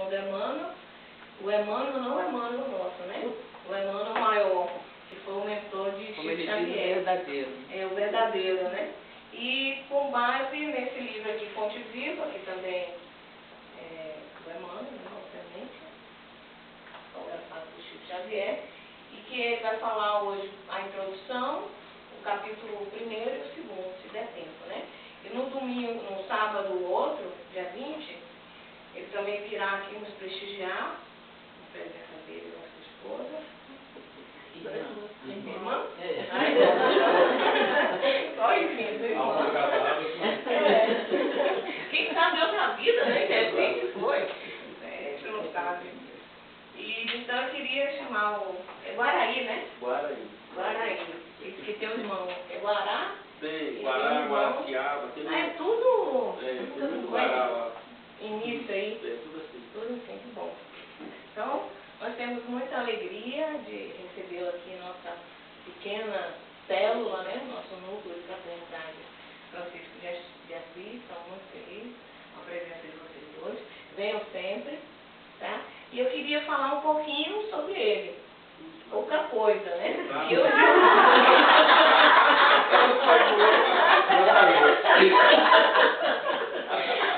do Emmanuel, o Emmanuel não é o Emmanuel nosso, né? O Emmanuel maior, que foi o mentor de Chico Xavier. O verdadeiro. É o verdadeiro, né? E com base nesse livro aqui, Fonte Viva, que também é do Emmanuel, né, obviamente, autografado por Chico Xavier, e que ele vai falar hoje a introdução, o capítulo 1º e o 2º, se der tempo, né? E no domingo, no sábado outro, dia 20, ele também virá aqui nos prestigiar, na presença dele e da sua esposa. Irmã? Só enfim, irmã. Quem sabe outra vida, né? Que a gente foi. A gente não sabe. E então eu queria chamar o. É Guaraí, né? Guaraí. Guaraí. Esse que tem o irmão. É Guará? Tem Guará, Guaraciaba, tem É tudo. tem muito Guará lá. Início aí. É tudo assim. Tudo assim, que bom. Então, nós temos muita alegria de recebê-lo aqui em nossa pequena célula, né? Nosso núcleo de fraternidade Francisco de Assis. Estamos muito felizes com a presença de vocês dois. Venham sempre, tá? E eu queria falar um pouquinho sobre ele. Pouca coisa, né? E eu...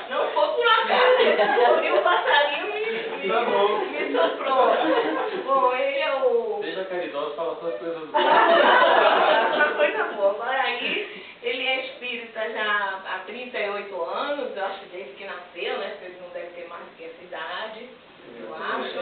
Não foi por acaso. Ouvi um passarinho me soprou. Bom, ele é o... Seja caridoso, fala só as coisas boas. Uma coisa boa. Guaraí, ele é espírita já há 38 anos, eu acho que desde que nasceu, né? Ele não deve ter mais do que essa idade, eu acho.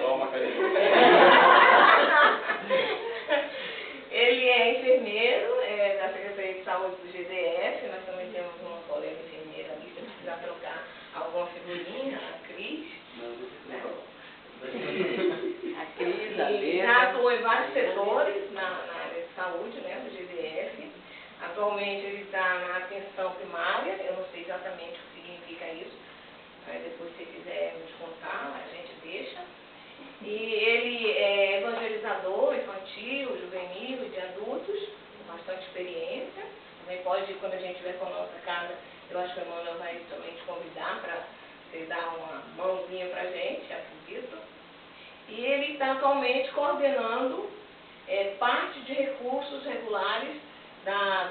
Ele é enfermeiro da Secretaria de Saúde do GDF, nós também temos uma colega enfermeira ali, se precisar trocar alguma figurinha, a Cris. Né? A Cris, a Leda. Já atuou em vários setores na área de saúde, né, do GDF. Atualmente ele está na atenção primária, eu não sei exatamente o que significa isso, mas depois se quiser nos contar, a gente deixa. E ele é evangelizador infantil, juvenil e de adultos, com bastante experiência. Também pode, quando a gente estiver com a nossa casa, eu acho que o Emmanuel vai também te convidar para você dar uma mãozinha para a gente, acredito. E ele está atualmente coordenando parte de recursos regulares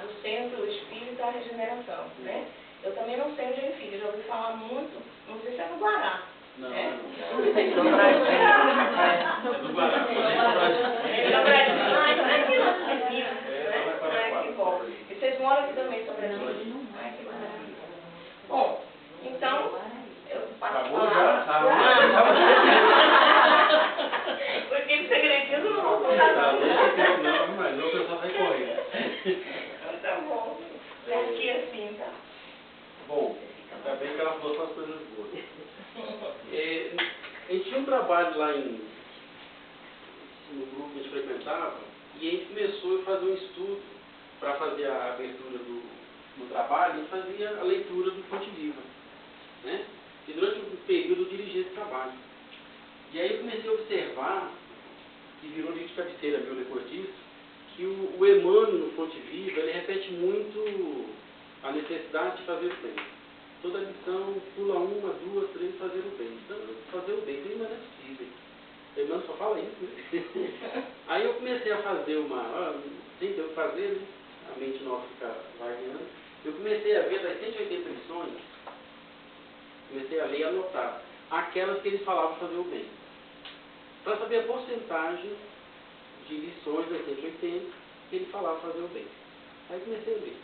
do Centro Espírita Regeneração, né? Eu também não sei onde ele fica, já ouvi falar muito, não sei se é no Guará. Não, é? não. Tem Dobradinha. É do Guará. É Dobradinha. Ah, então é aqui nas Filipinas, né? Ai, que bom. E vocês moram aqui também, Sobradinho? Ai, que maravilha. Bom, então, eu passo a palavra. Porque de segredismo não vou contar não. Não, mas o pessoal vai correr. Então tá bom. É aqui assim, tá? Bom, ainda bem que ela falou só as coisas boas. A gente tinha um trabalho lá no grupo que a gente frequentava, e a gente começou a fazer um estudo para fazer a abertura do trabalho, a gente fazia a leitura do Fonte Viva, né? E durante um período eu dirigi esse trabalho. E aí eu comecei a observar, que virou livro de cabeceira meu depois disso, que o Emmanuel no Fonte Viva, ele repete muito a necessidade de fazer o bem. Toda lição pula 1, 2, 3, fazer o bem. Então, fazer o bem, mas não é possível. O Emmanuel só fala isso, né? Aí eu comecei a fazer sem ter o que fazer, né? A mente nossa fica vagueando. Eu comecei a ver das 180 lições, comecei a ler e anotar aquelas que eles falavam fazer o bem. Para saber a porcentagem de lições das 180 que ele falava fazer o bem. Aí comecei a ler.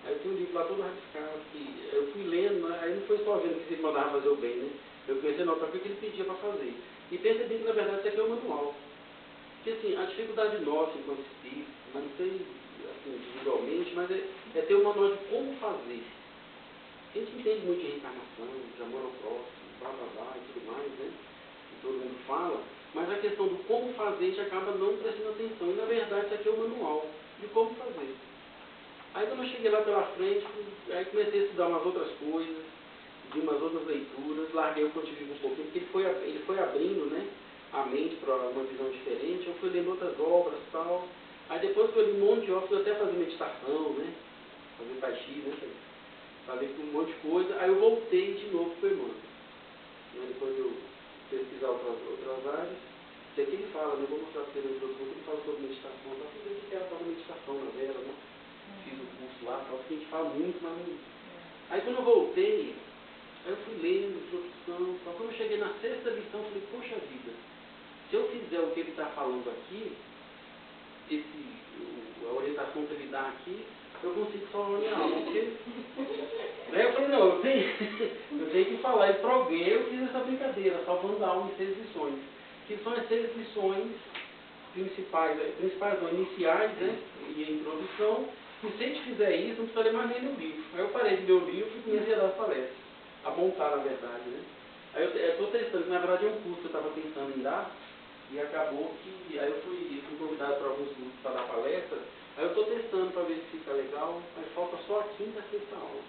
Aí eu tinha um livro lá todo rabiscado, que eu fui lendo, né? Aí não foi só vendo que ele mandava fazer o bem, né? Eu comecei a notar o que ele pedia para fazer. E percebi que, na verdade, isso aqui é o manual. Porque, assim, a dificuldade nossa enquanto espírito, mas não sei, assim, individualmente, mas é ter um manual de como fazer. A gente entende muito de reencarnação, de amor ao próximo, blá, blá, blá, e tudo mais, né? Que todo mundo fala, mas a questão do como fazer, a gente acaba não prestando atenção. E, na verdade, isso aqui é o manual de como fazer. Aí quando eu cheguei lá pela frente, aí comecei a estudar umas outras coisas, de umas outras leituras, larguei o Fonte Viva um pouquinho, porque ele foi abrindo, né, a mente para uma visão diferente, eu fui lendo outras obras e tal. Aí depois que eu li um monte de obras, eu até fazer meditação, né, fazer tai chi, né, fazer um monte de coisa, aí eu voltei de novo para o Emmanuel. Depois eu Tavares, que aqui ele fala, né, vou mostrar para você na introdução, ele fala sobre meditação, tá? Você vê que é a tal da meditação na Vera, né? Fiz o curso lá, tal, que a gente fala muito, mas não... Aí quando eu voltei, aí eu fui lendo, introdução, tal. Quando eu cheguei na 6ª lição, eu falei, poxa vida, se eu fizer o que ele está falando aqui, a orientação que ele dá aqui, eu consigo salvar minha alma, porque... Aí eu falei, não, eu tenho que falar isso para alguém. Eu fiz essa brincadeira, salvando a alma em 6 lições, que são as 6 lições principais não, iniciais, né, e a introdução. E se a gente fizer isso, não precisa ler mais nem meu livro. Aí eu parei de ler o livro e comecei a dar as palestras, a montar, na verdade, né. Aí eu estou testando, na verdade é um curso que eu estava pensando em dar, e acabou que, aí eu fui convidado para alguns grupos para dar palestra. Aí eu estou testando para ver se fica legal, mas falta só a 5ª e 6ª aula.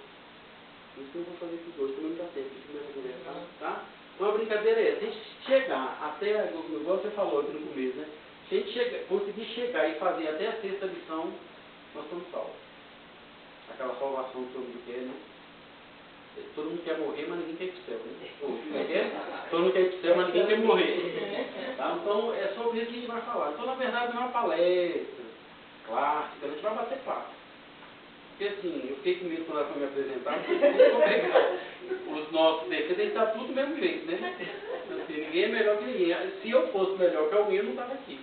Por isso que eu não vou fazer esses dois, também não dá tempo de primeira conversa, tá? Então a brincadeira é essa, se a gente chegar até, igual você falou aqui no começo, né? Se a gente conseguir chegar e fazer até a 6ª lição, nós estamos salvos. Aquela salvação que todo mundo quer, né? Todo mundo quer morrer, mas ninguém quer ir para o céu, né? Como é que é? Todo mundo quer ir para o céu, mas ninguém quer morrer. Tá? Então é sobre isso que a gente vai falar. Então na verdade não é uma palestra clássica, a gente vai bater papo. Porque assim, eu fiquei com medo quando ela foi me apresentar, porque eu vou pegar os nossos defeitos, tem que estar tudo do mesmo jeito, né? Assim, ninguém é melhor que ninguém. Se eu fosse melhor que alguém, eu não estava aqui.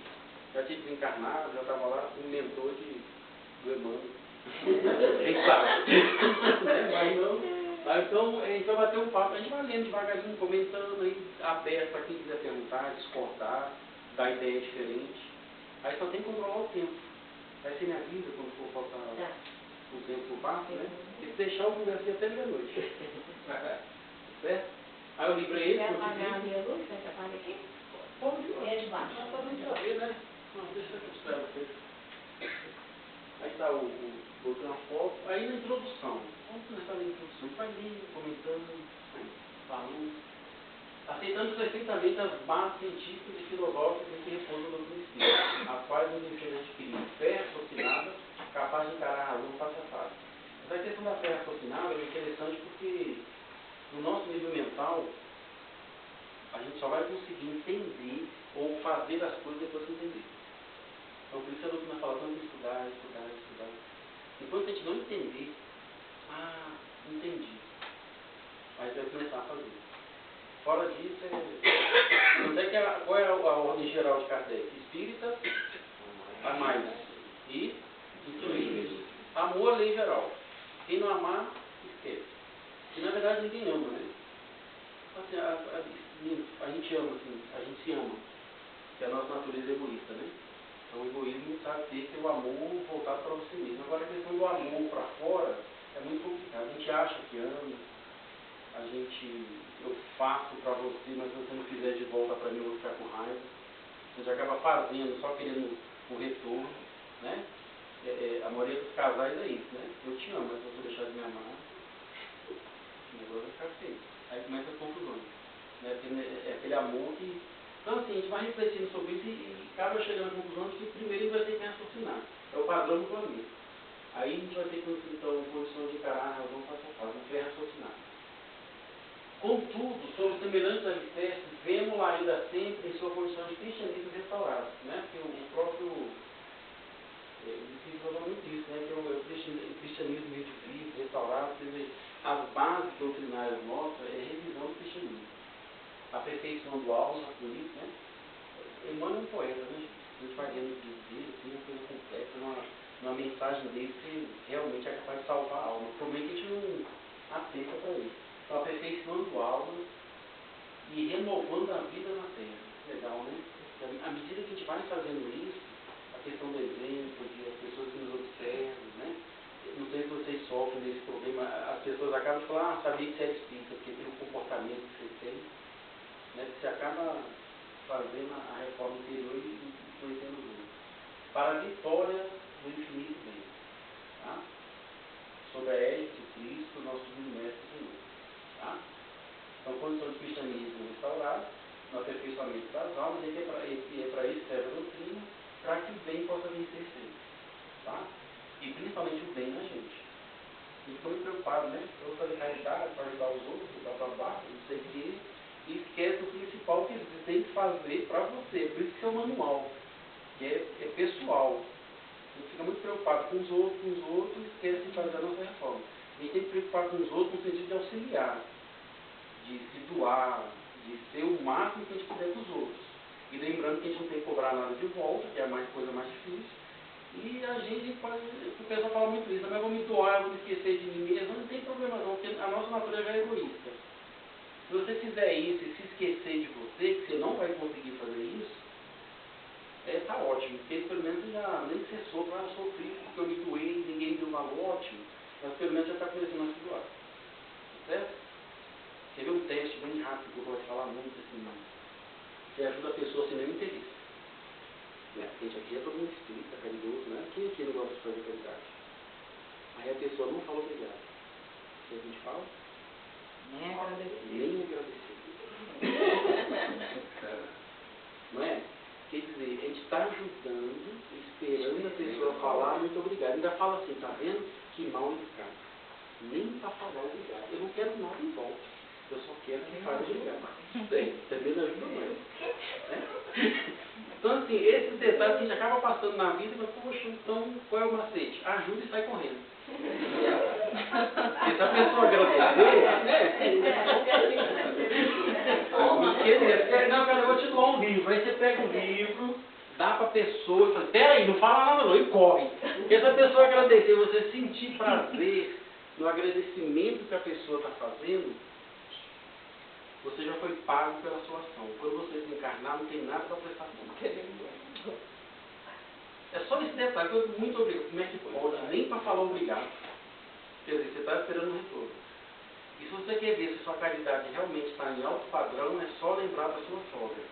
Já tinha desencarnado, já estava lá como mentor do Emmanuel. Quem sabe? Mas não. Então, a gente vai bater um papo, a gente vai lendo devagarinho, comentando, aí, aberto para quem quiser perguntar, discordar, dar ideia diferente. Aí só tem que controlar o tempo. Aí você me avisa quando for faltar o tempo passo, né? E se deixar eu converso até meia-noite. Certo? Aí eu livrei ele. Quer apagar a minha luz? Você apaga aqui? Pode. É de baixo. Não pode nem saber, né? Não, deixa eu mostrar você. Aí está botando a foto. Aí na introdução. Vamos começar na introdução. Vai lendo, comentando, né? Falando. Aceitando perfeitamente as bases científicas e filosóficas em que repousam no princípio, as quais nos ensinam a adquirir fé raciocinada, capaz de encarar a razão face a face. Essa questão da fé raciocinada é interessante porque no nosso nível mental a gente só vai conseguir entender ou fazer as coisas depois que entender. Então por isso a doutrina fala tanto de estudar. Enquanto a gente não entender, entendi. Aí vai começar a fazer. Fora disso, qual é a ordem geral de Kardec? Espírita, amai e instruir. Amor, lei geral. Quem não amar, esquece. E na verdade ninguém ama, né? Assim, a gente ama, assim, a gente se ama. Que a nossa natureza é egoísta, né? Então o egoísmo sabe ter que o amor voltado para você mesmo. Agora a questão do amor para fora é muito complicado. A gente acha que ama. Eu faço para você, mas se você não fizer de volta para mim, eu vou ficar com raiva. A gente acaba fazendo, só querendo o retorno, né? A maioria dos casais é isso, né? Eu te amo, mas se você deixar de me amar, o negócio vai ficar feio. Aí começa as confusões, né? É aquele amor que... Então assim, a gente vai refletindo sobre isso e acaba chegando à conclusão de que primeiro ele vai ter que raciocinar. É o padrão do planeta. Aí a gente vai ter que, então, condições de encarar a razão face a face, não quer raciocinar. Contudo, sobre semelhantes alicerces, vemos-la ainda sempre em sua condição de cristianismo restaurado, né? Porque o próprio Espírito falou muito disso, né? Que é o cristianismo meio de Cristo, restaurado, quer dizer, as bases doutrinárias nossas é a revisão do cristianismo. Aperfeiçoando alma, por isso, né? Emmanuel é um poeta, né? A gente vai lendo o livro dele, assim, uma coisa complexa, uma mensagem dele que realmente é capaz de salvar a alma. O problema é que a gente não atenta para isso. Então, aperfeiçoando a alma e renovando a vida na Terra. Legal, né? À medida que a gente vai fazendo isso, a questão do exemplo, de as pessoas que nos observam, né? Não sei se vocês sofrem desse problema, as pessoas acabam falando, sabia que você é espírita, porque tem o comportamento que você tem, né? Você acaba fazendo a reforma interior e influenciando os outros. Para a vitória do infinito bem. Tá? Sob a égide de Cristo, nosso divino mestre Senhor. Tá? Então, condição de cristianismo restaurado, no aperfeiçoamento das almas, e é para isso que serve a doutrina, para que o bem possa vencer sempre. Tá? E principalmente o bem na gente. A gente fica muito preocupado, né? Eu vou fazer caridade para ajudar os outros, ajudar o trabalho, não sei o quê, e esquece o principal que tem que fazer. fazer para você, por isso que é o manual, que é pessoal. A gente fica muito preocupado com os outros e esquece de fazer a nossa reforma. A gente tem que se preocupar com os outros no sentido de auxiliar, de se doar, de ser o máximo que a gente puder dos outros. E lembrando que a gente não tem que cobrar nada de volta, que é a coisa mais difícil. E a gente pode, o pessoal fala muito isso, mas eu vou me doar, eu vou me esquecer de mim mesmo. Não tem problema não, porque a nossa natureza já é egoísta. Se você fizer isso e se esquecer de você, que você não vai conseguir fazer isso, tá ótimo, porque pelo menos já nem cessou, eu sofri porque eu me doei, ninguém me deu valor, ótimo. Mas pelo menos já está começando a se doar. Certo? Você vê um teste bem rápido, que eu gosto de falar muito assim, que ajuda a pessoa sem nenhum interesse. A gente aqui é todo mundo espírita, caridoso, né? Quem aqui não gosta de fazer caridade? Aí a pessoa não fala obrigado. O que a gente fala? Nem agradecer. Nem agradecer. Não é? Quer dizer, a gente está ajudando, esperando a pessoa falar muito obrigado. Ainda fala assim, tá vendo? Que mal educado. Nem para falar obrigado. Eu não quero nada em volta. Eu só quero que fale obrigado. Também não ajuda mais. Então, assim, esses detalhes que a gente acaba passando na vida, mas, poxa, então, qual é o macete? Ajuda e sai correndo. Porque se a pessoa agradecer, não, cara, eu vou te doar um livro. Aí você pega o livro, dá para a pessoa e fala, peraí, não fala nada não, e corre. Porque se a pessoa agradecer, você sentir prazer no agradecimento que a pessoa está fazendo, você já foi pago pela sua ação. Quando você desencarnar, não tem nada para prestar conta. É só esse detalhe que eu muito obrigado. Como é que pode? Nem para falar obrigado. Quer dizer, você está esperando um retorno. E se você quer ver se sua caridade realmente está em alto padrão, é só lembrar da sua sogra.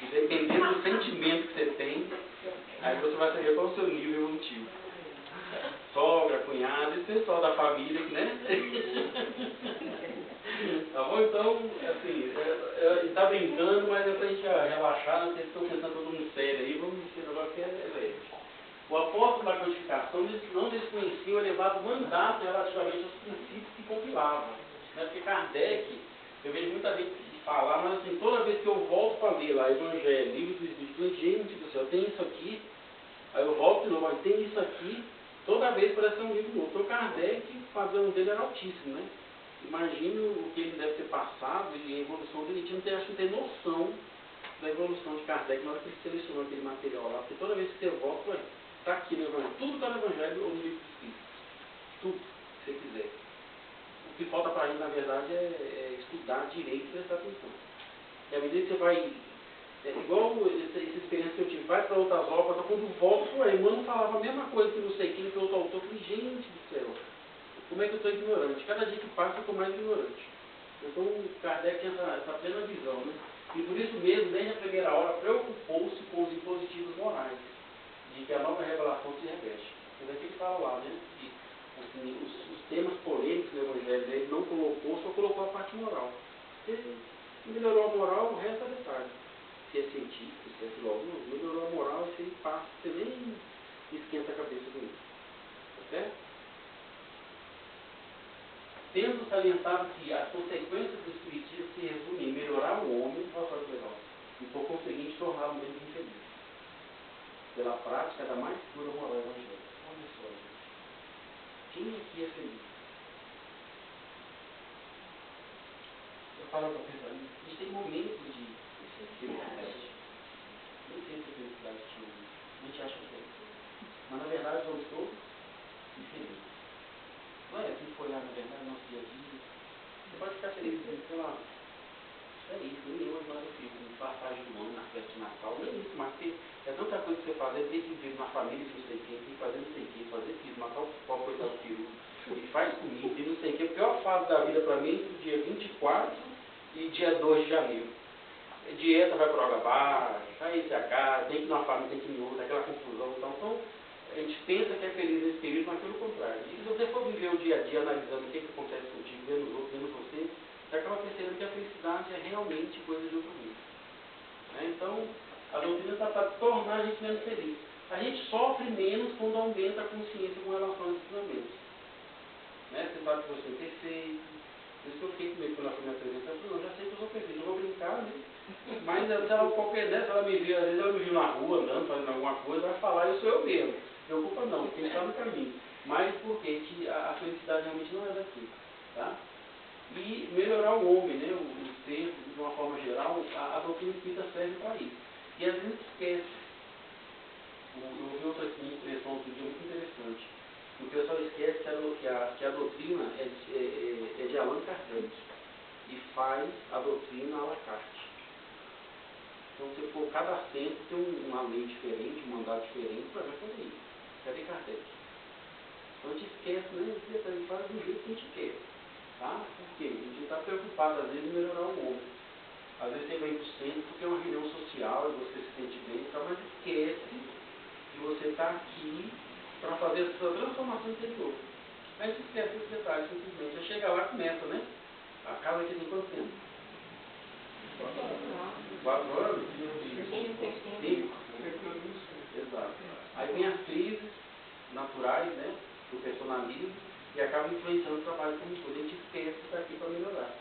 E dependendo do sentimento que você tem, aí você vai saber qual é o seu nível evolutivo. Sogra, cunhado, esse pessoal da família, né? Tá bom? Então, assim, está brincando, mas é para a gente relaxar, não sei se estão pensando todo mundo sério aí, vamos dizer agora que é leve. O apóstolo da codificação não desconhecia o elevado mandato relativamente aos princípios que compilava. Né? Porque Kardec, eu vejo muita gente falar, mas assim, toda vez que eu volto para ler lá, Evangelho, Livro dos Espíritos, gente do céu, tem isso aqui, aí eu volto de novo, aí tem isso aqui, toda vez parece um livro novo. Então Kardec, o padrão dele era altíssimo, né? Imagino o que ele deve ter passado e a evolução dele, a gente não tem noção da evolução de Kardec na hora que ele selecionou aquele material lá, porque toda vez que você volta, está aqui no Evangelho, tudo está no Evangelho ou no Livro dos Espíritos, tudo que você quiser. O que falta para a gente, na verdade, é estudar direito e prestar atenção. E à medida que você vai, igual essa experiência que eu tive, vai para outras obras, quando volta, pô, a irmã não falava a mesma coisa que não sei quem, que outro autor, eu falei, gente do céu, como é que eu estou ignorante? Cada dia que passa eu estou mais ignorante. Então, Kardec tem essa plena visão, né? E por isso mesmo, desde a primeira hora, preocupou-se com os impositivos morais, de que a nova revelação se reveste. Mas aqui ele fala lá, né? Que assim, os temas polêmicos do Evangelho dele não colocou, só colocou a parte moral. Se melhorou a moral, o resto é detalhe. Se é científico, se é filósofo, melhorou a moral, isso aí passa, você nem esquenta a cabeça com isso. Tá certo? Tendo salientado que as consequências do espiritismo se resumem em melhorar o homem, e por conseguinte torná-lo menos infeliz, pela prática da mais pura moral evangélica. Olha só, gente. Quem aqui é feliz? Eu falo para pensar, a gente tem momentos de felicidade. Nem sempre a felicidade a gente acha que é. Mas na verdade somos todos infelizes. Não é assim que for olhar, na verdade, no nosso dia a dia. Você pode ficar feliz dizendo, sei lá, é isso, nem eu, mas eu fico em passagem do ano, na festa de Natal, nem isso, mas é tanta coisa que você fazer, tem que vir na família de não sei quem, tem que fazer não sei quem, fazer isso, matar o pau, coitado do peru, e faz comida e não sei o que. A pior fase da vida para mim é o dia 24 e dia 2 de janeiro. A dieta vai para água abaixo, aí se acaba, tem que ir numa família, tem que ir em outra, aquela confusão. Então, a gente pensa que é feliz nesse período, mas pelo contrário. E se você for viver o dia a dia analisando o que acontece contigo, vendo os outros, vendo você, você acaba percebendo que a felicidade é realmente coisa de outro mundo. Né? Então, a doutrina está para tornar a gente menos feliz. A gente sofre menos quando aumenta a consciência com relação aos ensinamentos. Né? Você sabe que você é perfeito, Por isso que eu fiquei com medo quando ela foi me apresentar. Eu falei, não, já sei que eu sou perfeito, eu vou brincar, né? Mas se ela qualquer dessa, ela me viu, às vezes ela me viu na rua, andando, fazendo alguma coisa, vai falar, eu sou eu mesmo. Não preocupa não, porque ele está no caminho. Mas porque que a felicidade realmente não é daqui, tá? E melhorar o homem, né? O ser, de uma forma geral, a doutrina espírita serve para isso. E às vezes esquece. Eu ouvi outra impressão outro dia muito interessante. O pessoal esquece que a doutrina é de Allan Kardec e faz a doutrina à la carte. Então, se for cada assento tem uma lei diferente, um mandato diferente, para ver fazer isso. Cadê Kardec? Então a gente esquece, né? A gente faz do jeito que a gente quer. Tá? Por quê? A gente está preocupado, às vezes, em melhorar o homem. Às vezes você vem para o centro porque é uma reunião social e você se sente bem, mas esquece que você está aqui para fazer essa transformação interior. Aí você esquece esse detalhe, simplesmente. Você chega lá e começa, né? A casa aqui tem quanto tempo? 4 anos? 5? Exato. Aí vem as crises naturais, né? Do personalismo e acaba influenciando o trabalho como todo. A gente esquece que está aqui para melhorar.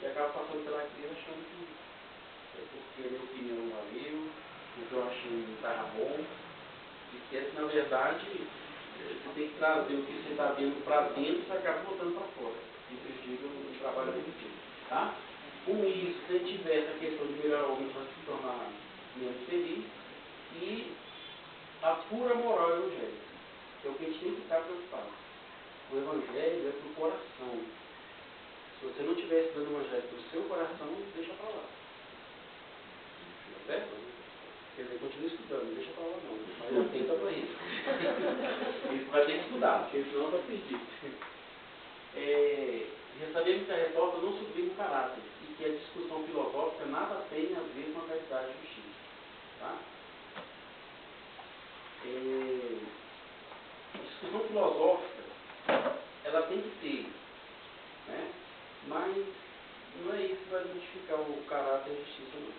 E acaba passando pela crise achando que é porque a minha opinião não valeu, o que eu achei não estava bom. Esquece que, na verdade, você tem que trazer o que você está vendo para dentro e você acaba botando para fora. E prejudica o trabalho do inteiro. Tá? Com isso, se a gente tiver essa questão de melhorar o homem para se tornar menos feliz e a pura moral evangélica, que é o que a gente tem que estar preocupado. O evangelho é para o coração. Se você não estiver estudando o evangelho para o seu coração, deixa para lá. Certo? Quer dizer, continua estudando, deixa para lá não. Mas atenta para isso. Isso vai ter que estudar, porque senão vai perder. Já sabemos que a revolta não sublima o caráter e que a discussão filosófica nada tem a ver com a caridade e justiça. Tá? A discussão filosófica, ela tem que ter, né? Mas não é isso que vai identificar o caráter e a justiça, não.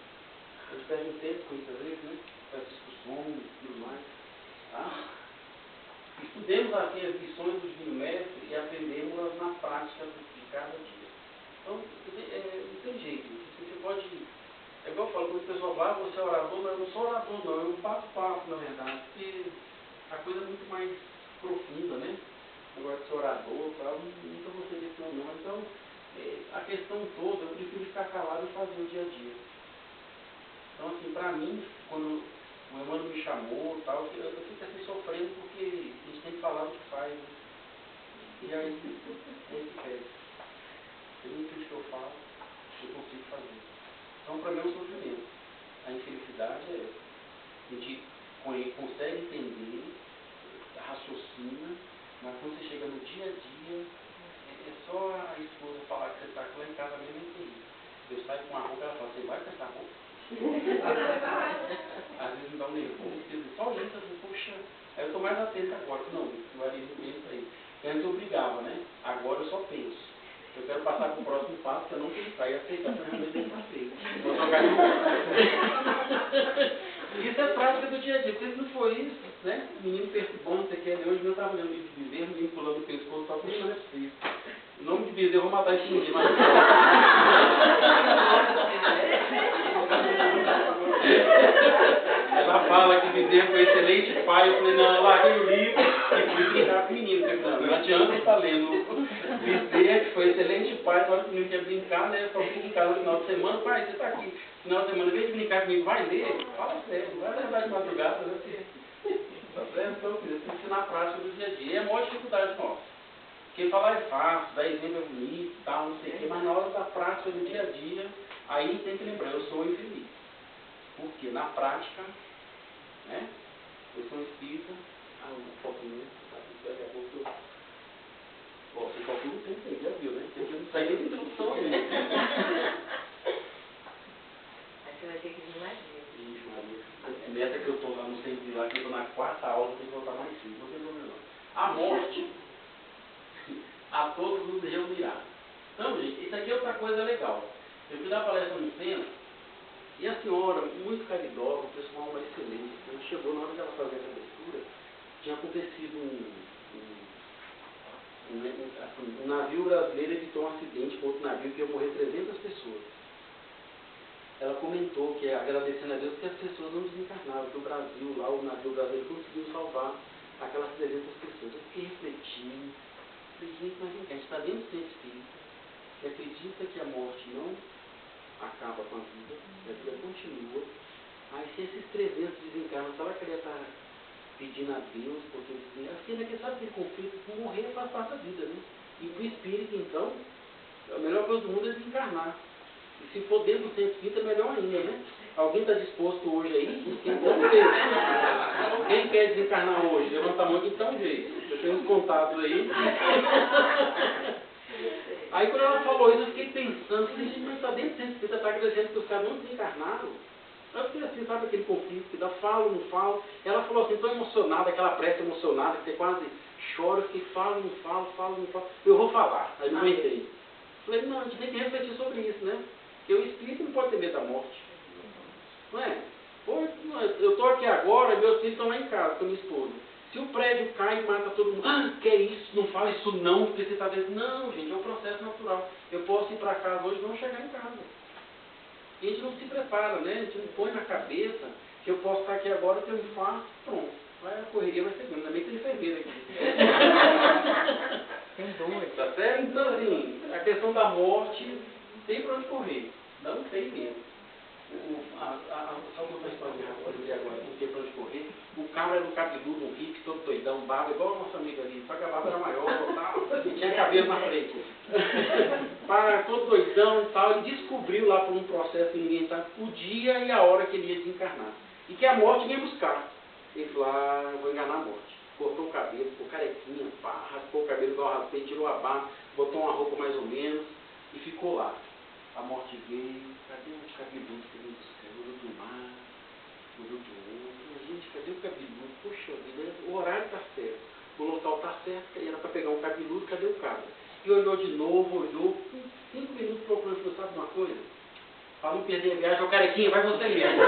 A gente perde um tempo com isso às vezes, né? As discussões e tudo mais. Tá? Estudemos aqui as lições do Divino Mestre e aprendemos-las na prática de cada dia. Então, não tem jeito. Você pode. É igual eu falo, quando o pessoal vai, você é orador, não, eu não sou orador, não, eu bato papo, na verdade, porque a coisa é muito mais profunda, né? Agora de ser orador, tal, nunca vou ser isso, não. Então, a questão toda, eu prefiro ficar calado e fazer o dia a dia. Então, assim, para mim, quando o Emmanuel me chamou, tal, eu fico assim sofrendo porque a gente tem que falar o que faz, né? E aí, é isso que pede. Tudo que eu falo, eu consigo fazer. Então, para mim é um sofrimento. A infelicidade é essa. A gente consegue entender, raciocina, mas quando você chega no dia a dia, é só a esposa falar que você está lá em casa mesmo, é terrível. Eu saio com a roupa, ela fala, você vai com essa roupa? Às vezes me dá um nervoso, só isso, assim, poxa. Aí eu estou mais atento agora. Não, o marido pensa aí. Antes eu brigava, né? Agora eu só penso. Eu quero passar para o próximo passo, que eu não pensar e aceitar que realmente não passei. Vou jogar de novo. Isso é prática do dia a dia, porque se não for isso, né? O menino perturbando, você quer ler. Hoje eu estava lendo o livro de bezerro, o menino pulando o pescoço, só porque não é possível. O nome de bezerro, eu vou matar esse menino, mas ela fala que bezerro foi excelente pai. Eu falei, não, eu larguei o livro e fui brincar com o menino. Não adianta estar lendo. Bezerro foi excelente pai, na hora que o menino quer brincar, né? Só fica em casa no final de semana. Pai, você está aqui no final de semana, em vez de brincar comigo, vai ler? Fala sério, vai andar de madrugada, né? Tá certo? Então, isso tem que ser na prática do dia a dia. E é a maior dificuldade nossa. Porque falar é fácil, dar exemplo é bonito, tal, não sei o quê, mas na hora da prática do dia a dia, aí tem que lembrar, eu sou infeliz. Porque na prática, né, eu sou espírita, um pouquinho, daqui a pouco eu... Bom, você calcula o tempo aí, já viu, né? Porque eu não saí nem da introdução ainda. Aí você vai ter que vir mais vezes. Ixi, Maria, a meta que eu estou lá no centro de lá, que eu estou na 4ª aula, eu tenho que voltar mais cedo, não tem problema não. A morte... a todos nos reunirá. Então, gente, isso aqui é outra coisa legal. Eu fui dar palestra no centro e a senhora, muito caridosa, o pessoal uma excelente. Quando chegou na hora de ela fazer essa abertura, tinha acontecido Um navio brasileiro evitou um acidente com outro navio que ia morrer 300 pessoas. Ela comentou que, agradecendo a Deus, que as pessoas não desencarnaram, que o Brasil, lá, o navio brasileiro conseguiu salvar aquelas 300 pessoas. Eu fiquei refletindo, falei, gente, mas a gente está dentro do centro espírita, que acredita que a morte não acaba com a vida, que a vida continua. Aí se esses 300 desencarnam, será que ele ia estar pedindo a Deus, porque ele sabe que conflito com morrer faz parte da vida, né? E para o espírito, então, a melhor coisa do mundo é desencarnar. E se for dentro do centro espírita, é melhor ainda, né? Alguém está disposto hoje aí? Quem quer desencarnar hoje? Levanta a mão que dá um jeito. Eu tenho uns contatos aí. Aí quando ela falou isso, eu fiquei pensando, mas está dentro do centro espírita, está agradecendo que os caras não desencarnaram. Eu fiquei assim, sabe aquele conflito que dá, falo, não falo. Ela falou assim, estou emocionada, aquela prece emocionada, que você quase chora, eu fiquei, falo, não falo, não falo. Eu vou falar. Aí não aguentei. Falei, não, a gente tem que refletir sobre isso, né? Porque o espírito não pode ter medo da morte. Não é? Eu estou aqui agora e meus filhos estão lá em casa com a minha esposa. Se o prédio cai e mata todo mundo, que é isso? Não fala isso não, porque você está dizendo, não, gente, é um processo natural. Eu posso ir para casa hoje e não chegar em casa. E a gente não se prepara, né? A gente não põe na cabeça que eu posso estar aqui agora e ter um infarto, pronto. A correria vai ser grande, ainda bem que tem enfermeira aqui. Tem dois. Tá certo? Então, assim, a questão da morte, tem para onde correr. Não tem mesmo. Só uma história agora, não tem para onde correr. O cabra era um cabeludo, um hippie, todo doidão, barba, igual a nossa amiga ali, só que a barba era maior tal, e tinha cabelo na frente. Para todo doidão e tal, ele descobriu lá por um processo que ninguém sabe o dia e a hora que ele ia desencarnar. E que a morte vinha buscar. Ele falou, eu vou enganar a morte. Cortou o cabelo, ficou carequinha, pá, raspou o cabelo igual raspei, tirou a barba, botou uma roupa mais ou menos e ficou lá. A morte veio, cadê o cabeludo que veio buscar? Mudou do mar, mudou do outro. Gente, cadê o cabeludo? Poxa vida, o horário está certo, o local está certo, era para pegar um cabeludo, cadê o cara? E olhou de novo, olhou, 5 minutos procurando, você sabe uma coisa? Para não perder a viagem, o carequinha, vai você mesmo.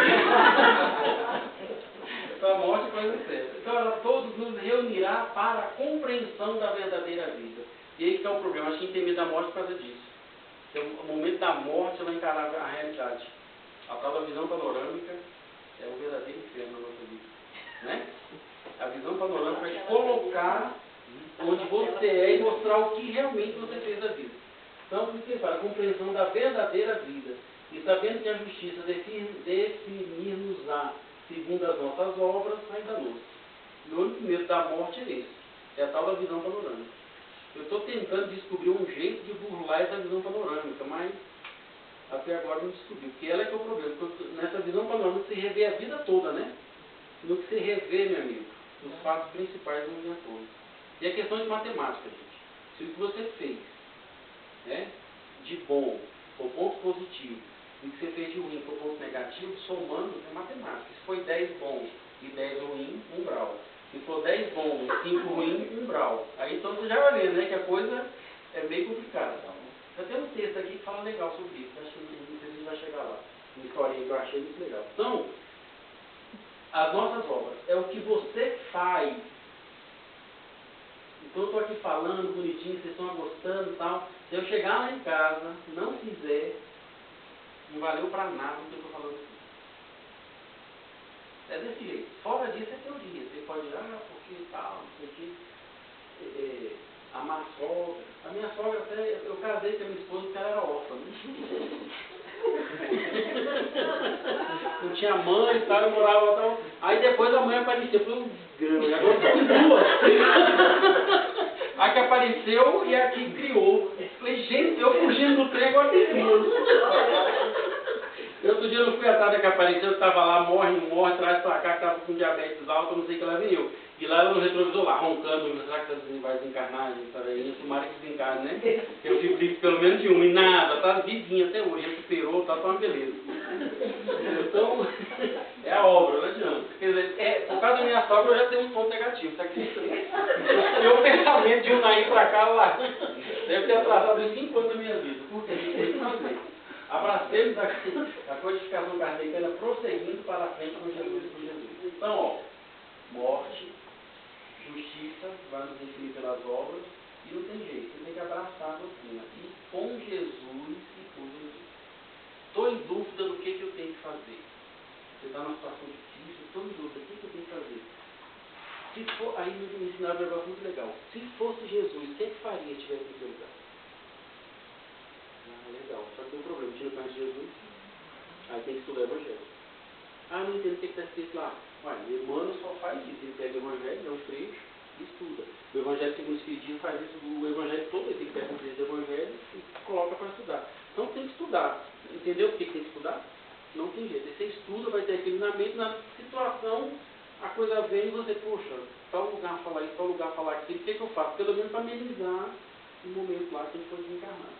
Então a morte é coisa certa. Então ela todos nos reunirá para a compreensão da verdadeira vida. E aí que está o problema, acho que tem medo da morte por causa disso. Então, o momento da morte, ela encarar a realidade. A tal da visão panorâmica é o verdadeiro inferno na nossa vida. Né? A visão panorâmica é colocar onde você é e mostrar o que realmente você fez da vida. Então, por que fala? A compreensão da verdadeira vida. E sabendo que a justiça definir-nos-á segundo as nossas obras, ainda nos. O único medo da morte é esse. É a tal da visão panorâmica. Eu estou tentando descobrir um jeito de burlar essa visão panorâmica, mas até agora não descobri. Porque ela é que é o problema. Porque nessa visão panorâmica você revê a vida toda, né? No que você revê, meu amigo, os fatos principais do dia todo. E a questão de matemática, gente. Se o que você fez, né, de bom for ponto positivo, e o que você fez de ruim for ponto negativo, somando é matemática. Se foi 10 bom e 10 ruim, 1 grau. Se for 10 bom e 5 ruim, 1 grau. Aí então você já vai ver, né, que a coisa é meio complicada. Eu tenho um texto aqui que fala legal sobre isso. Acho que a gente vai chegar lá. Uma historinha que eu achei muito legal. Então, as nossas obras é o que você faz. Então eu estou aqui falando bonitinho, vocês estão gostando e tal. Se eu chegar lá em casa, não fizer, não valeu para nada o que eu estou falando aqui. É desse jeito. Fora disso é teoria. Você pode ir, porque tal, não sei o quê. Amar a sogra. A minha sogra até, eu casei com a minha esposa porque ela era órfã. Né? Não tinha mãe e tal, eu morava lá. Tal. Aí depois a mãe apareceu, foi um desgrama. E agora são duas. A que apareceu e a que criou. Falei, gente, eu fugindo do trem, agora tem duas. Outro dia eu não fui atrás da que apareceu, eu estava lá, morre, traz pra cá, que estava com diabetes alto, eu não sei o que ela veio. E lá ela no retrovisor lá, roncando, será que vai desencarnar? Tomara que desencarne, né? Eu fico livre pelo menos de uma, e nada, tá vivinha até hoje, recuperou, tá uma beleza. Então, é a obra, não adianta. Quer dizer, por causa da minha sogra eu já tenho um ponto negativo, tá aqui? Meu pensamento de um daí pra cá, lá, deve ter atrasado uns 5 anos da minha vida. Por quê? Tem que fazer. Abracemos a codificação kardeciana prosseguindo para a frente com Jesus e por Jesus. Então, ó, morte, justiça, vai nos definir pelas obras, E não tem jeito, você tem que abraçar a doutrina. E com Jesus e por Jesus. Estou em dúvida do que eu tenho que fazer. Você está numa situação difícil, estou em dúvida, o que eu tenho que fazer? Se for, aí me ensinaram um negócio muito legal. Se fosse Jesus, o que faria se estivesse no seu lugar? Ah, legal. Só que tem um problema, a gente não conhece Jesus. Aí tem que estudar o Evangelho. Ah, não entendo o que está escrito lá. Ué, o Emmanuel só faz isso. Ele pega o Evangelho, dá um trecho e estuda. O Evangelho segundo o Espiritismo faz isso, o Evangelho todo, ele tem que pegar um trecho do Evangelho e coloca para estudar. Então tem que estudar. Entendeu por que tem que estudar? Não tem jeito. Você estuda, vai ter aquilo na mente, na situação, a coisa vem e você, poxa, tal lugar falar isso, tal lugar falar aquilo, o que eu faço? Pelo menos para amenizar o momento lá que ele foi desencarnar.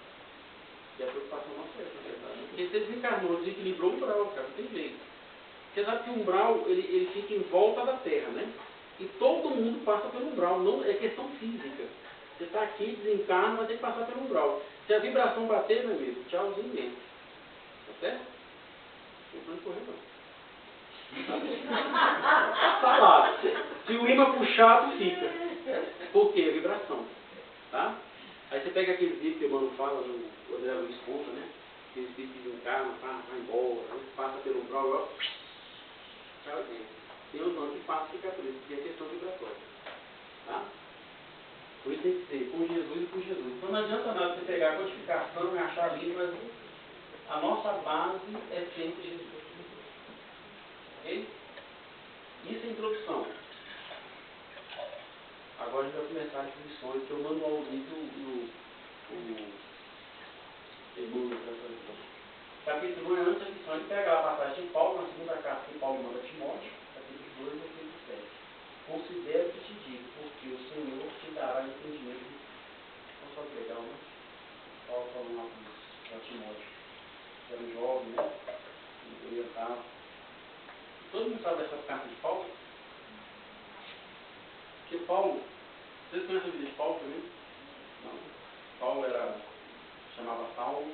E a preocupação nossa é essa, na verdade. Porque você desencarnou, desequilibrou o umbral, cara, não tem jeito. Você sabe que o umbral, ele fica em volta da Terra, né? E todo mundo passa pelo umbral, não é questão física. Você está aqui, desencarna, vai ter que passar pelo umbral. Se a vibração bater, meu amigo, tchauzinho mesmo. Tá certo? Não pode correr, não. Tá lá. Se o imã puxar, tu fica. Por quê? A vibração. Tá? Aí você pega aquele vídeo que o Emmanuel fala, o André Luiz conta, né? Aqueles vídeos que desencarnam, vai embora, aí passa pelo umbral, ó. Tchauzinho. Tem os nomes que passam e fica preso, porque é questão vibratória. Tá? Por isso tem que ser com Jesus e por Jesus. Então não adianta nada você pegar a codificação e achar ali, mas a nossa base é sempre Jesus. Ok? Isso é a introdução. Agora a gente vai começar as lições, que eu mando ao livro o segundo da tradução. Capítulo 1 é antes da lição, ele pega a passagem de Paulo, na segunda carta que Paulo manda a Timóteo, capítulo 2, versículo 7. Considero que te digo, porque o Senhor te dará entendimento. Olha só que legal, né? Paulo falando lá para Timóteo, que era um jovem, né? Orientado. Todo mundo sabe dessa carta de Paulo? Porque Paulo, vocês conhecem a vida de Paulo também? Não. Paulo chamava Saulo,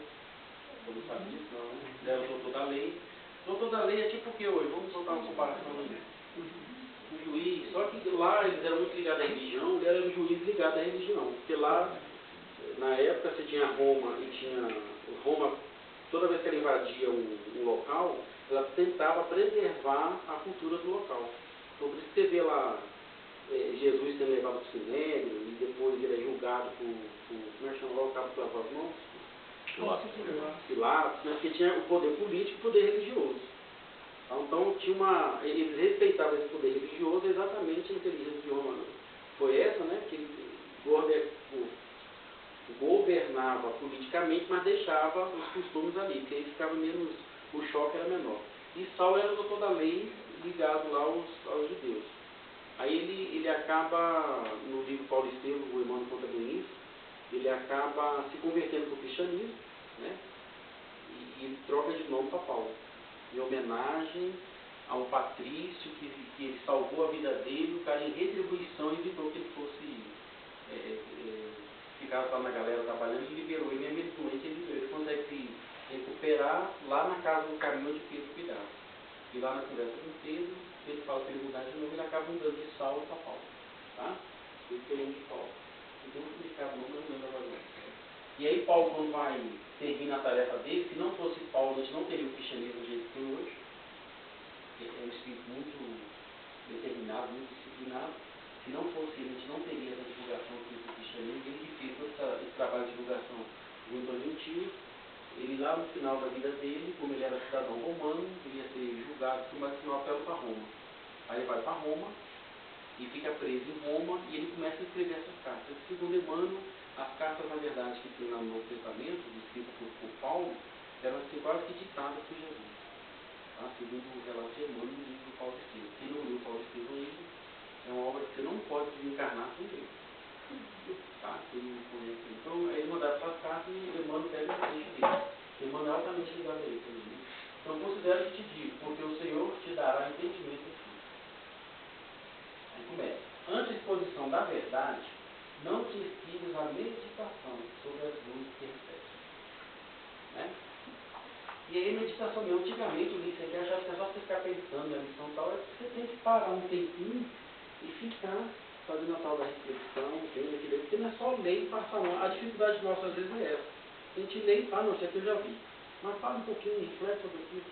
todo mundo sabe disso, não, né? Ele era o doutor da lei. Doutor da lei é tipo o que hoje? Vamos botar uma comparação aí. Um juiz, só que lá eles eram muito ligados à religião, ele era um juiz ligado à religião. Porque lá, na época, você tinha Roma e tinha Roma, toda vez que ela invadia um local, ela tentava preservar a cultura do local. Então, por isso que você vê lá Jesus sendo levado para o Sinédrio e depois ele é julgado por como é que chama lá o cabo que lavou as mãos? Pilatos, né? Porque tinha o poder político e o poder religioso. Então eles respeitavam esse poder religioso exatamente a inteligência de Roma. Foi essa, né? Que ele governava politicamente, mas deixava os costumes ali, porque aí ficava menos, o choque era menor. E Saulo era o doutor da lei ligado lá aos judeus. Aí ele acaba, no livro Paulo Estevam, o Emmanuel conta bem isso, ele acaba se convertendo para o cristianismo, né? E ele troca de nome para Paulo, em homenagem a um patrício que salvou a vida dele, o cara em retribuição evitou que ele fosse ficava lá na galera trabalhando e liberou ele, mesmo doente, ele consegue se recuperar lá na casa do caminho onde Pedro cuidava. E lá na conversa com Pedro, ele fala para ele mudar de novo, ele acaba mudando de Saulo para Paulo. Tá? Ele tem o nome de Paulo. Então, significado não lembro agora. E aí Paulo, quando vai terminar a tarefa dele, se não fosse Paulo, a gente não teria o cristianismo do jeito que tem hoje. É um espírito muito determinado, muito disciplinado. Se não fosse ele, a gente não teria essa divulgação do cristianismo. Ele que fez todo esse trabalho de divulgação junto aos gentios. Ele lá no final da vida dele, como ele era cidadão romano, ele ia ser julgado, mas tinha um apelo para Roma. Aí ele vai para Roma e fica preso em Roma e ele começa a escrever essas cartas. Segundo Emmanuel, as cartas, na verdade, que tem lá no Novo Testamento, escritas por Paulo, eram assim, quase que ditadas por Jesus. Tá? Segundo o relato de Emmanuel no livro do Paulo Estevam. Quem não leu Paulo Estevam ainda, é uma obra que você não pode desencarnar sem ler. Tá? Então, aí mandaram essas cartas e o Emmanuel pega o trecho dele. Emmanuel é altamente ligado a isso. Então, considero que te digo, porque o Senhor te dará entendimento em tudo. Aí começa. Antes da exposição da verdade, não te esquives a meditação sobre as luzes que recebes. Né? E aí, meditação mesmo. Antigamente, o livro aqui achava que é só você ficar pensando na lição e tal, é que você tem que parar um tempinho e ficar fazendo a tal da reflexão, tendo que ler, porque não é só ler e passar não. A dificuldade nossa às vezes é essa. A gente lê e fala, não, isso aqui eu já vi. Mas fala um pouquinho, reflete sobre aquilo.